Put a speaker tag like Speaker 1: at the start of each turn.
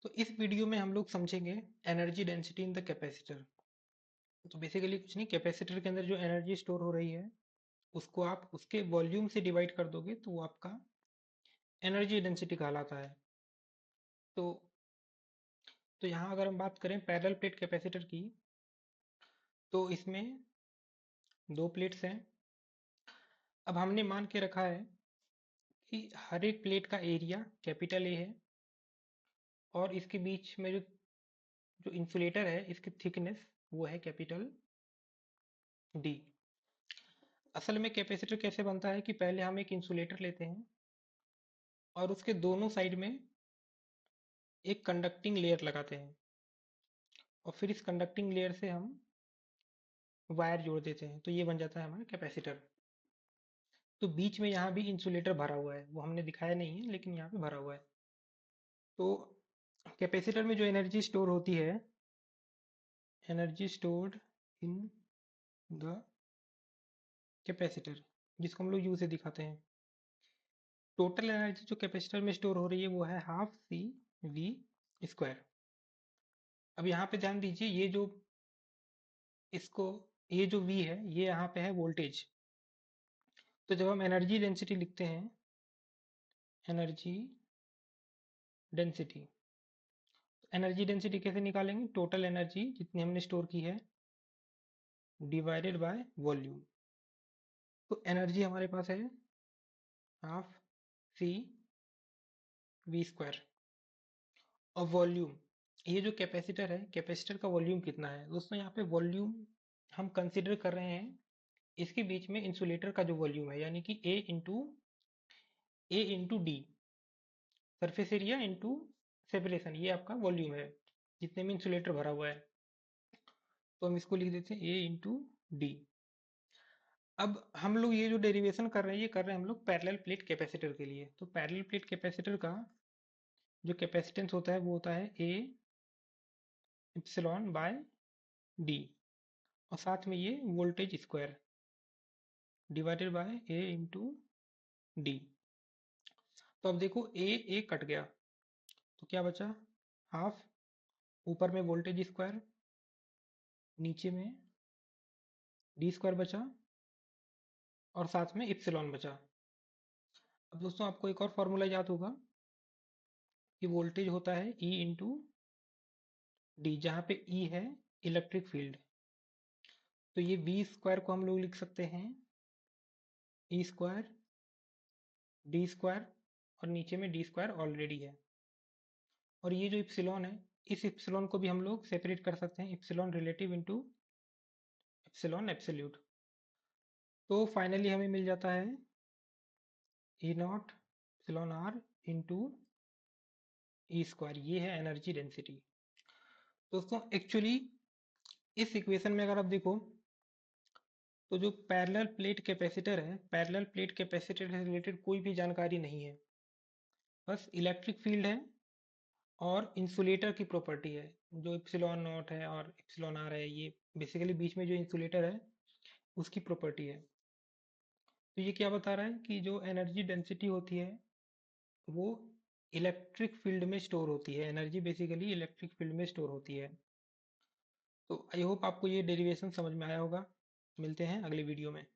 Speaker 1: तो इस वीडियो में हम लोग समझेंगे energy density in the capacitor. तो बेसिकली कुछ नहीं, कैपेसिटर के अंदर जो एनर्जी स्टोर हो रही है उसको आप उसके वॉल्यूम से डिवाइड कर दोगे तो वो आपका एनर्जी डेंसिटी कहलाता है। तो यहाँ अगर हम बात करें पैरेलल प्लेट कैपेसिटर की, तो इसमें दो प्लेट्स हैं। अब हमने मान के रखा है कि हर एक प्लेट का एरिया कैपिटल ए है और इसके बीच में जो जो इंसुलेटर है इसकी थिकनेस वो है कैपिटल डी। असल में कैपेसिटर कैसे बनता है कि पहले हम एक इंसुलेटर लेते हैं और उसके दोनों साइड में एक कंडक्टिंग लेयर लगाते हैं और फिर इस कंडक्टिंग लेयर से हम वायर जोड़ देते हैं, तो ये बन जाता है हमारा कैपेसिटर। तो बीच में यहाँ भी इंसुलेटर भरा हुआ है, वो हमने दिखाया नहीं है लेकिन यहाँ पे भरा हुआ है। तो कैपेसिटर में जो एनर्जी स्टोर होती है, energy stored in the capacitor, जिसको हम लोग यू से दिखाते हैं। टोटल एनर्जी जो कैपेसिटर में स्टोर हो रही है वो है हाफ सी वी स्क्वायर। अब यहाँ पे ध्यान दीजिए, इसको ये जो V है ये यहाँ पे है वोल्टेज। तो जब हम एनर्जी डेंसिटी लिखते हैं, एनर्जी डेंसिटी, एनर्जी डेंसिटी कैसे निकालेंगे? टोटल एनर्जी जितनी हमने स्टोर की है डिवाइडेड बाय वॉल्यूम। तो एनर्जी हमारे पास है हाफ सी वी स्क्वायर और वॉल्यूम, ये जो कैपेसिटर है, कैपेसिटर का वॉल्यूम कितना है दोस्तों? यहाँ पे वॉल्यूम हम कंसिडर कर रहे हैं इसके बीच में इंसुलेटर का जो वॉल्यूम है, यानी कि A into D, surface area into separation, ये आपका वॉल्यूम है जितने में इंसुलेटर भरा हुआ है। तो हम इसको लिख देते हैं ए इंटू डी। अब हम लोग ये जो डेरिवेशन कर रहे हैं ये कर रहे हैं हम लोग पैरेलल प्लेट कैपेसिटर के लिए। तो पैरेलल प्लेट कैपेसिटर का जो कैपेसिटेंस होता है वो होता है ए इप्सिलॉन बाय डी और साथ में ये voltage square divided by A into D. तो अब देखो ए कट गया तो क्या बचा? हाफ, ऊपर में वोल्टेज स्क्वायर, नीचे में डी स्क्वायर बचा और साथ में इप्सिलॉन बचा। अब दोस्तों आपको एक और फॉर्मूला याद होगा कि वोल्टेज होता है ई इंटू डी, जहाँ पे ई है इलेक्ट्रिक फील्ड। तो ये वी स्क्वायर को हम लोग लिख सकते हैं ई स्क्वायर डी स्क्वायर और नीचे में डी स्क्वायर ऑलरेडी है। और ये जो इप्सिलॉन है, इस इप्सिलॉन को भी हम लोग सेपरेट कर सकते हैं, epsilon relative into epsilon absolute. तो फाइनली हमें मिल जाता है E naught epsilon R into E square, ये है एनर्जी डेंसिटी। दोस्तों एक्चुअली इस इक्वेशन में अगर आप देखो तो जो पैरेलल प्लेट कैपेसिटर है, पैरेलल प्लेट कैपेसिटर से रिलेटेड कोई भी जानकारी नहीं है, बस इलेक्ट्रिक फील्ड है और इंसुलेटर की प्रॉपर्टी है। जो इप्सिलॉन नॉट है और इप्सिलॉन आर है, ये बेसिकली बीच में जो इंसुलेटर है उसकी प्रॉपर्टी है। तो ये क्या बता रहा है कि जो एनर्जी डेंसिटी होती है वो इलेक्ट्रिक फील्ड में स्टोर होती है, एनर्जी बेसिकली इलेक्ट्रिक फील्ड में स्टोर होती है। तो आई होप आपको ये डेरिवेशन समझ में आया होगा। मिलते हैं अगले वीडियो में।